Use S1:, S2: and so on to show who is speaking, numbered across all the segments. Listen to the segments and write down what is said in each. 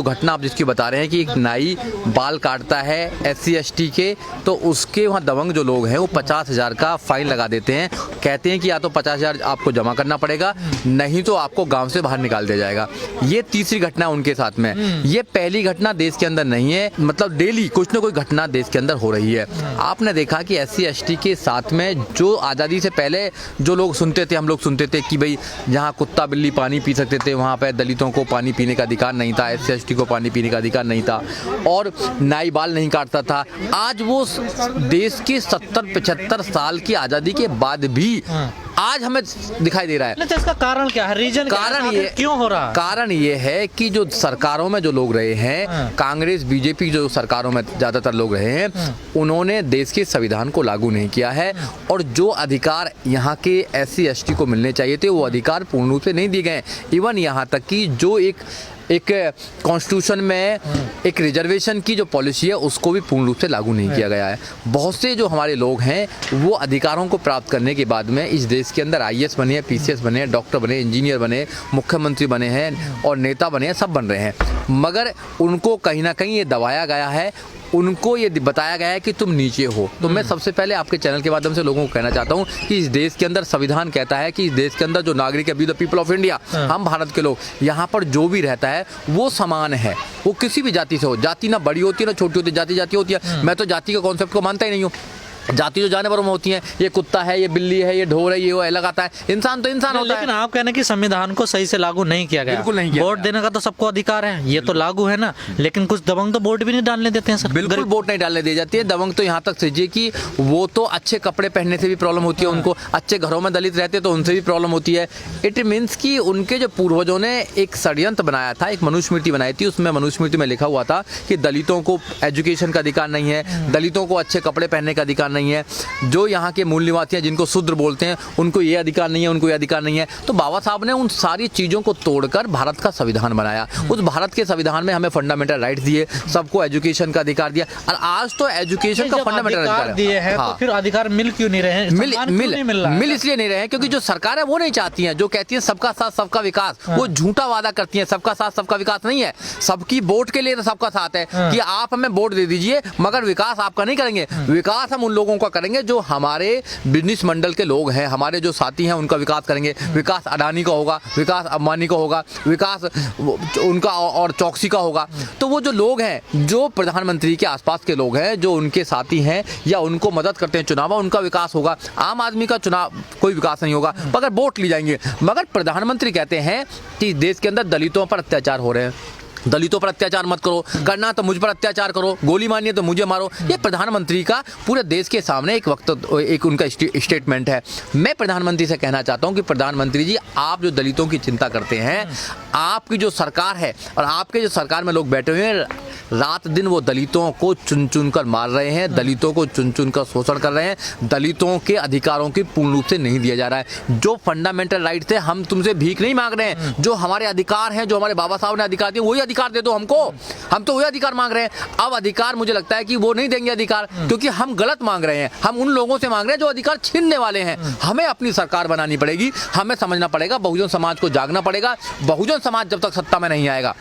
S1: जो घटना आप जिसकी बता रहे हैं कि एक नाई बाल काटता है SC ST के, तो उसके वहाँ दबंग जो लोग हैं वो 50,000 का फाइन लगा देते हैं। कहते हैं कि या तो 50,000 आपको जमा करना पड़ेगा, नहीं तो आपको गांव से बाहर निकाल दिया जाएगा। ये तीसरी घटना उनके साथ में। ये पहली घटना देश के अंदर नहीं है, मतलब डेली कुछ ना कोई घटना देश के अंदर हो रही है। आपने देखा कि SC ST के साथ में जो आज़ादी से पहले जो लोग सुनते थे, हम लोग सुनते थे कि भाई जहाँ कुत्ता बिल्ली पानी पी सकते थे वहाँ पर दलितों को पानी पीने का अधिकार नहीं था, SC ST को पानी पीने का अधिकार नहीं था, और नाई बाल नहीं काटता था। आज वो देश के 70-75 साल की आज़ादी के बाद भी आज हमें दिखाई दे रहा है।
S2: तो इसका कारण क्या है? रीजन
S1: कारण ये
S2: क्यों हो रहा है?
S1: कारण ये है कि जो सरकारों में जो लोग रहे हैं, कांग्रेस BJP जो सरकारों में ज्यादातर लोग रहे हैं, उन्होंने देश के संविधान को लागू नहीं किया है, और जो अधिकार यहाँ के SC ST को मिलने चाहिए थे वो अधिकार पूर्ण रूप से नहीं दिए गए। इवन यहाँ तक कि जो एक कॉन्स्टिट्यूशन में एक रिजर्वेशन की जो पॉलिसी है उसको भी पूर्ण रूप से लागू नहीं किया गया है। बहुत से जो हमारे लोग हैं वो अधिकारों को प्राप्त करने के बाद में इस देश के अंदर IAS बने हैं, PCS बने हैं, डॉक्टर बने, इंजीनियर बने, मुख्यमंत्री बने हैं और नेता बने हैं, सब बन रहे हैं, मगर उनको कहीं ना कहीं ये दबाया गया है, उनको ये बताया गया है कि तुम नीचे हो। तो मैं सबसे पहले आपके चैनल के माध्यम से लोगों को कहना चाहता हूँ कि इस देश के अंदर संविधान कहता है कि इस देश के अंदर जो नागरिक है, we the people of India, हम भारत के लोग, यहाँ पर जो भी रहता है वो समान है, वो किसी भी जाति से हो। जाति ना बड़ी होती है ना छोटी होती है, जाति जाति होती है। मैं तो जाति के कॉन्सेप्ट को मानता ही नहीं हूँ। जाति जो जानवरों में होती हैं, ये कुत्ता है, ये बिल्ली है, ये ढोर है, ये वो अलग आता है, इंसान तो इंसान होता है।
S2: लेकिन आप कहने कि संविधान को सही से लागू नहीं किया गया।
S1: बिल्कुल नहीं किया।
S2: वोट देने का तो सबको अधिकार है, ये तो लागू है ना, लेकिन कुछ दबंग तो वोट भी नहीं डालने देते हैं सर।
S1: बिल्कुल वोट नहीं डालने दी जाती है। दबंग तो यहाँ तक समझिए कि वो तो अच्छे कपड़े पहनने से भी प्रॉब्लम होती है उनको, अच्छे घरों में दलित रहते तो उनसे भी प्रॉब्लम होती है। इट मीन्स कि उनके जो पूर्वजों ने एक षड्यंत्र बनाया था, एक मनुस्मृति बनाई थी, उसमें मनुस्मृति में लिखा हुआ था कि दलितों को एजुकेशन का अधिकार नहीं है, दलितों को अच्छे कपड़े पहनने का अधिकार नहीं है, जो यहाँ के मूल निवासी हैं जिनको शूद्र बोलते हैं उनको ये अधिकार नहीं है, उनको ये अधिकार नहीं है। तो बाबा साहब ने उन सारी चीज़ों को तोड़कर भारत का संविधान बनाया। उस भारत के संविधान में हमें फंडामेंटल राइट्स दिए, सबको एजुकेशन का अधिकार दिया, और आज तो एजुकेशन का फंडामेंटल अधिकार
S2: दिए हैं। तो फिर अधिकार मिल क्यों नहीं रहे हैं?
S1: मिल इसलिए नहीं रहे हैं क्योंकि जो सरकार है वो नहीं चाहती है, जो कहती है सबका साथ सबका विकास, वो झूठा वादा करती है। सबका साथ सबका विकास नहीं है, सबकी वोट के लिए तो सबका साथ है कि आप हमें वोट दे दीजिए, मगर विकास आपका नहीं करेंगे। विकास हम उन लोगों का करेंगे जो हमारे बिजनेस मंडल के लोग हैं, हमारे जो साथी हैं, उनका विकास करेंगे। विकास अडानी का होगा, विकास अंबानी का होगा, विकास उनका और चौकसी का होगा। तो वो जो लोग हैं, जो प्रधानमंत्री के आसपास के लोग हैं, जो उनके साथी हैं या उनको मदद करते हैं चुनाव, उनका विकास होगा। आम आदमी का चुनाव कोई विकास नहीं होगा, मगर वोट ली जाएंगे। मगर प्रधानमंत्री कहते हैं कि देश के अंदर दलितों पर अत्याचार हो रहे हैं, दलितों पर अत्याचार मत करो, करना तो मुझ पर अत्याचार करो, गोली मारनी है तो मुझे मारो। ये प्रधानमंत्री का पूरे देश के सामने एक उनका स्टेटमेंट है। मैं प्रधानमंत्री से कहना चाहता हूं कि प्रधानमंत्री जी, आप जो दलितों की चिंता करते हैं, आपकी जो सरकार है और आपके जो सरकार में लोग बैठे हुए हैं, रात दिन वो दलितों को चुन चुन कर मार रहे हैं, दलितों को चुन चुन कर शोषण कर रहे हैं, दलितों के अधिकारों की पूर्ण रूप से नहीं दिया जा रहा है। जो फंडामेंटल राइट थे, हम तुमसे भीख नहीं मांग रहे हैं, जो हमारे अधिकार हैं, जो हमारे बाबा साहब ने अधिकार दिए, वही अधिकार दे दो हमको। हम तो वही अधिकार मांग रहे हैं। अब अधिकार मुझे लगता है कि वो नहीं देंगे अधिकार, क्योंकि हम गलत मांग रहे हैं। हम उन लोगों से मांग रहे हैं जो अधिकार छीनने वाले हैं। हमें अपनी सरकार बनानी पड़ेगी, हमें समझना पड़ेगा, बहुजन समाज को जागना पड़ेगा। बहुजन समाज जब तक सत्ता में नहीं आएगा,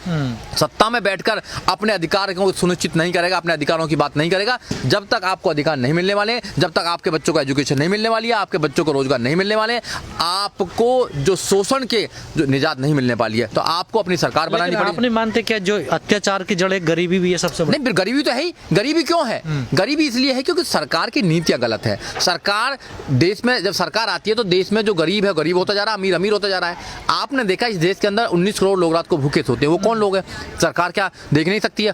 S1: सत्ता में बैठकर अपने अधिकार को सुनिश्चित नहीं करेगा, अपने अधिकारों की बात नहीं करेगा, जब तक आपको अधिकार नहीं मिलने वाले, जब तक आपके बच्चों को एजुकेशन नहीं मिलने वाली है, आपके बच्चों को रोजगार नहीं मिलने वाले, आपको जो शोषण के जो निजात नहीं मिलने वाली है, तो आपको अपनी सरकार बनानी पड़ेगी।
S2: आप नहीं मानते क्या जो अत्याचार की जड़ गरीबी भी है सबसे बड़ी?
S1: नहीं, फिर गरीबी तो है ही। गरीबी क्यों है? गरीबी इसलिए है क्योंकि सरकार की नीतियां गलत है। सरकार देश में जब सरकार आती है तो देश में जो गरीब है गरीब होता जा रहा है, अमीर अमीर होता जा रहा है। आपने देखा इस देश के अंदर 19 करोड़ लोग रात को भूखे सोते हैं। वो कौन लोग हैं? सरकार क्या देख नहीं सकती है?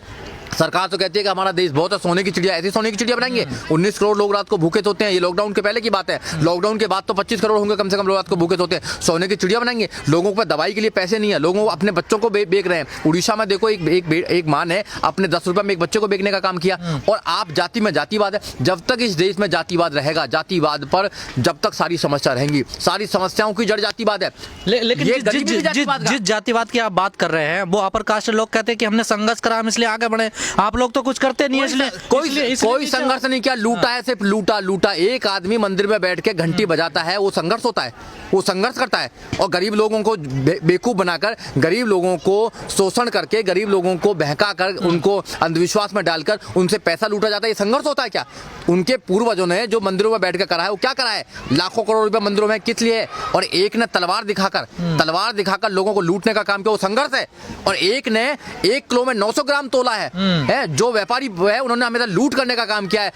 S1: सरकार तो कहती है कि हमारा देश बहुत है, सोने की चिड़िया, ऐसी सोने की चिड़िया बनाएंगे। 19 करोड़ लोग रात को भूखे सोते हैं। ये लॉकडाउन के पहले की बात है। लॉकडाउन के बाद तो 25 करोड़ होंगे कम से कम लोग रात को भूखे सोते हैं। सोने की चिड़िया बनाएंगे। लोगों को दवाई के लिए पैसे नहीं है, लोगों को अपने बच्चों को बेच रहे हैं। उड़ीसा में देखो, एक मां ने अपने 10 रुपए में एक बच्चे को बेचने का काम किया। और आप जाति में जातिवाद है। जब तक इस देश में जातिवाद रहेगा, जातिवाद पर जब तक सारी समस्या रहेंगी, सारी समस्याओं की जड़ जातिवाद है।
S2: लेकिन जिस जातिवाद की आप बात कर रहे हैं, वो अपर कास्ट लोग कहते हैं कि हमने संघर्ष करा, हम इसलिए आगे बढ़े, आप लोग तो कुछ करते नहीं है, इसलिए
S1: कोई संघर्ष नहीं किया, लूटा है, सिर्फ लूटा। एक आदमी मंदिर में बैठ के घंटी बजाता है, वो संघर्ष होता है? वो संघर्ष करता है? और गरीब लोगों को बेवकूफ बनाकर, गरीब लोगों को शोषण करके, गरीब लोगों को बहका कर, उनको अंधविश्वास में डालकर उनसे पैसा लूटा जाता है, ये संघर्ष होता है क्या? उनके पूर्वजों ने जो मंदिरों में बैठ कर करा है, वो क्या करा है? लाखों करोड़ रुपए मंदिरों में किस लिए? और एक ने तलवार दिखाकर लोगों को लूटने का काम किया, वो संघर्ष है। और एक ने 1 किलो में 900 ग्राम तोला है, जो व्यापारी है उन्होंने हमेशा लूट करने का काम किया है।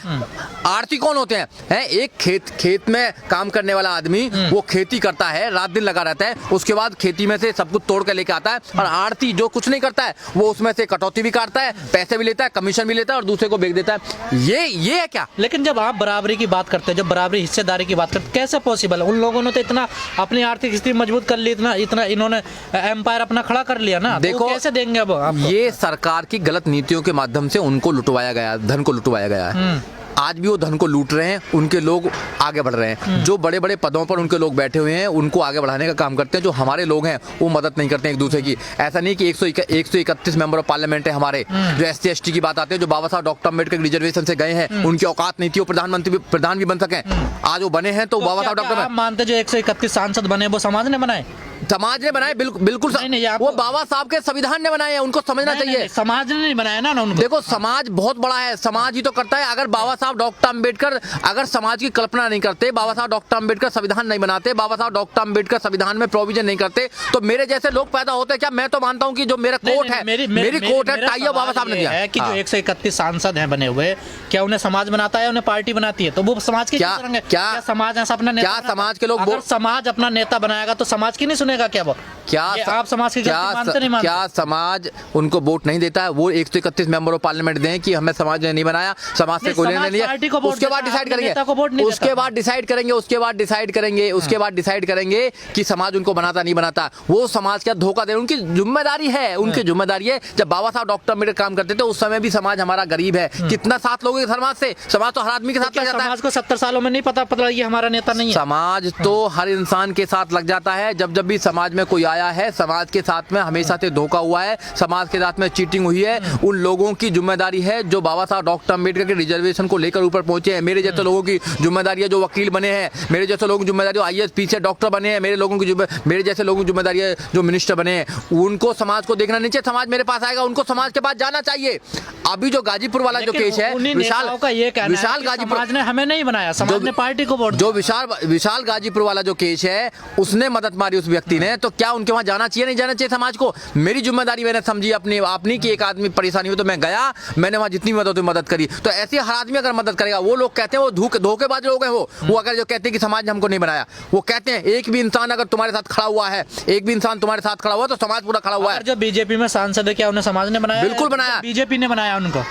S1: आरती कौन होते हैं? एक खेत में काम करने वाला आदमी, वो खेती करता है, रात दिन लगा रहता है, उसके बाद खेती में से सब कुछ तोड़ कर लेके आता है। और आरती जो कुछ नहीं करता है, वो उसमें से कटौती भी काटता है, पैसे भी लेता है, कमीशन भी लेता है और दूसरे को बेच देता है। ये है क्या?
S2: लेकिन जब आप बराबरी की बात करते हैं, जब बराबरी हिस्सेदारी की बात करते हैं, कैसे पॉसिबल है? उन लोगों ने तो इतना अपनी आर्थिक स्थिति मजबूत कर ली, इतना इन्होंने एम्पायर अपना खड़ा कर लिया ना, देखो तो कैसे देंगे अब आपको?
S1: ये सरकार की गलत नीतियों के माध्यम से उनको लुटवाया गया, धन को लुटवाया गया है। आज भी वो धन को लूट रहे हैं, उनके लोग आगे बढ़ रहे हैं। जो बड़े बड़े पदों पर उनके लोग बैठे हुए हैं, उनको आगे बढ़ाने का काम करते हैं। जो हमारे लोग हैं, वो मदद नहीं करते हैं एक दूसरे की। ऐसा नहीं कि 131 मेंबर ऑफ पार्लियामेंट है हमारे, जो SC/ST की बात आते हैं, जो बाबा साहब डॉक्टर अम्बेडकर रिजर्वेशन से गए हैं, उनकी औकात नहीं थी वो प्रधान भी बन सके। आज वो बने हैं तो बाबा साहब डॉक्टर
S2: आप मानते जो 131 सांसद बने वो समाज ने बनाए?
S1: समाज ने बनाए, बिल्कुल वो बाबा साहब के संविधान ने बनाए हैं, उनको समझना चाहिए।
S2: समाज ने नहीं बनाया ना उनको।
S1: देखो, समाज बहुत बड़ा है, समाज ही तो करता है। अगर बाबा साहब डॉक्टर अम्बेडकर अगर समाज की कल्पना नहीं करते, बाबा साहब डॉक्टर अम्बेडकर संविधान नहीं बनाते, बाबा साहब डॉक्टर अम्बेडकर संविधान में प्रोविजन नहीं करते, तो मेरे जैसे लोग पैदा होते क्या? मैं तो मानता हूँ कि जो मेरा कोट है, मेरी कोट है, टाई बाबा साहब ने दिया
S2: है कि जो 131 सांसद हैं बने हुए, क्या उन्हें समाज बनाता है, उन्हें पार्टी बनाती है? तो वो समाज की क्या समाज ऐसा अपना नेता,
S1: क्या समाज के लोग,
S2: अगर समाज अपना नेता बनाएगा तो समाज की नहीं सुनेगा क्या? वो आप समाज की मानते नहीं मानते?
S1: क्या समाज उनको वोट नहीं देता है? वो 131 मेंबर ऑफ पार्लियामेंट दें कि हमें समाज ने नहीं बनाया, समाज से कोई लेना नहीं है, उसके बाद डिसाइड करेंगे कि समाज उनको बनाता नहीं बनाता। वो समाज का धोखा दे, उनकी जिम्मेदारी है, उनकी जिम्मेदारी है। जब बाबा साहब डॉक्टर अम्बेडकर काम करते थे, उस समय भी समाज हमारा गरीब है, कितना साथ लोगे समाज से? समाज तो हर आदमी के साथ लग जाता है।
S2: समाज को 70 सालों में नहीं पता ये हमारा नेता नहीं है।
S1: समाज तो हर इंसान के साथ लग जाता है। जब भी समाज में कोई आया है, समाज के साथ में हमेशा से धोखा हुआ है, समाज के साथ में चीटिंग हुई है, उन लोगों की जिम्मेदारी है जो बाबा साहब डॉक्टर अम्बेडकर के रिजर्वेशन को लेकर ऊपर पहुंचे हैं। मेरे जैसे लोगों की जिम्मेदारी है जो वकील बने हैं, मेरे जैसे लोगों की जिम्मेदारी IAS पीछे डॉक्टर बने हैं, मेरे जैसे लोगों की जिम्मेदारी है जो मिनिस्टर बने हैं। उनको समाज को देखना नहीं चाहिए। समाज मेरे पास आएगा, उनको समाज के पास जाना चाहिए। अभी जो गाजीपुर वाला जो केस है, विशाल गाजीपुर
S2: ने हमें नहीं बनाया, समाज ने पार्टी को वोट।
S1: जो विशाल गाजीपुर वाला जो केस है, उसने मदद मारी उस व्यक्ति ने, तो क्या उनके वहां जाना चाहिए? नहीं जाना चाहिए समाज को? मेरी जिम्मेदारी मैंने समझी अपनी कि एक आदमी परेशानी हो तो मैं गया, मैंने वहां जितनी मदद करी। तो ऐसे हर आदमी अगर मदद करेगा, वो लोग कहते हैं वो धोखेबाज लोग हैं। वो अगर जो कहते हैं कि समाज ने हमको नहीं बनाया, वो कहते हैं एक भी इंसान अगर तुम्हारे साथ खड़ा हुआ है, एक भी इंसान तुम्हारे साथ खड़ा हुआ तो समाज पूरा खड़ा हुआ है।
S2: जो बीजेपी में सांसद है, क्या उन्हें समाज ने बनाया?
S1: बिल्कुल बनाया,
S2: बीजेपी ने बनाया उनको।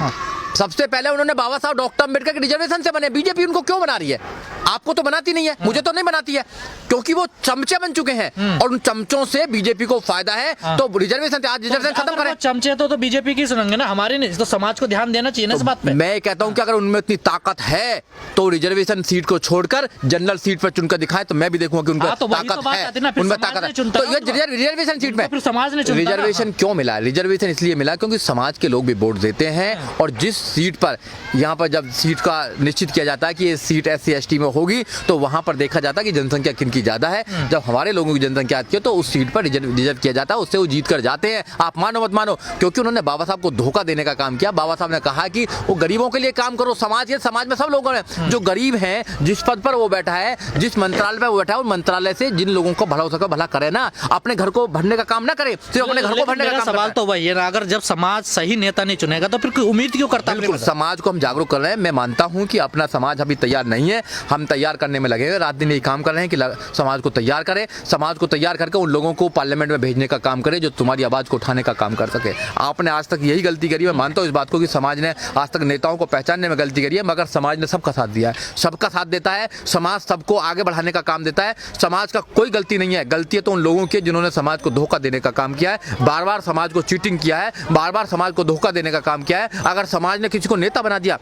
S1: सबसे पहले उन्होंने बाबा साहब डॉक्टर अम्बेडकर के रिजर्वेशन से बने। बीजेपी उनको क्यों बना रही है? आपको तो बनाती नहीं है, मुझे तो नहीं बनाती है, क्योंकि वो चमचे बन चुके हैं और उन चमचों से बीजेपी को फायदा है। तो रिजर्वेशन आज रिजर्वेशन खत्म करें।
S2: चमचे तो बीजेपी की सुनेंगे ना, हमारी नहीं। तो समाज को ध्यान देना चाहिए ना इस बात पे।
S1: मैं कहता हूं कि अगर उनमें इतनी ताकत है तो रिजर्वेशन सीट को छोड़कर जनरल सीट पर चुनकर दिखाएं, तो मैं भी देखूंगा कि उनका ताकत है, उनमें ताकत है। तो ये रिजर्वेशन सीट में
S2: समाज ने
S1: रिजर्वेशन क्यों मिला? रिजर्वेशन इसलिए मिला क्योंकि समाज के लोग भी वोट देते हैं, और जिस सीट पर यहाँ पर जब सीट का निश्चित किया जाता है कि ये सीट SC/ST में होगी, तो वहां पर देखा जाता है कि जनसंख्या किनकी ज्यादा है। जब हमारे लोगों की जनसंख्या आती है तो उस सीट पर रिजर्व किया जाता है, उससे वो जीत कर जाते हैं। आप मानो मत मानो, क्योंकि उन्होंने बाबा साहब को धोखा देने का काम किया। बाबा साहब ने कहा कि वो गरीबों के लिए काम करो। समाज में सब लोग हैं जो गरीब हैं, जिस पद पर वो बैठा है, जिस मंत्रालय पर वो बैठा है, उस मंत्रालय से जिन लोगों को भला हो सके भला करे ना, अपने घर को भरने का काम ना करे, सिर्फ अपने घर को भरने का काम।
S2: सवाल तो वही है ना, अगर जब समाज सही नेता नहीं चुनेगा तो फिर कोई उम्मीद क्यों करता है?
S1: बिल्कुल, समाज को हम जागरूक कर रहे हैं। मैं मानता हूं कि अपना समाज अभी तैयार नहीं है, हम तैयार करने में लगे हैं, रात दिन यही काम कर रहे हैं कि समाज को तैयार करें, समाज को तैयार करके उन लोगों को पार्लियामेंट में भेजने का काम करें जो तुम्हारी आवाज को उठाने का काम कर सके। आपने आज तक यही गलती करी। मैं मानता हूं इस बात को कि समाज ने आज तक नेताओं को पहचानने में गलती करी है, मगर समाज ने सबका साथ दिया है, सबका साथ देता है। समाज सबको आगे बढ़ाने का काम देता है। समाज का कोई गलती नहीं है, गलती है तो उन लोगों की जिन्होंने समाज को धोखा देने का काम किया है, बार बार समाज को चीटिंग किया है, बार बार समाज को धोखा देने का काम किया है। अगर समाज ने किसी को नेता बना दिया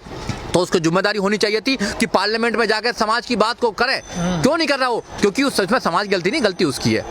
S1: तो उसको जिम्मेदारी होनी चाहिए थी कि पार्लियामेंट में जाकर समाज की बात को करे। क्यों नहीं कर रहा वो? क्योंकि उस सच में समाज की गलती नहीं, गलती उसकी है।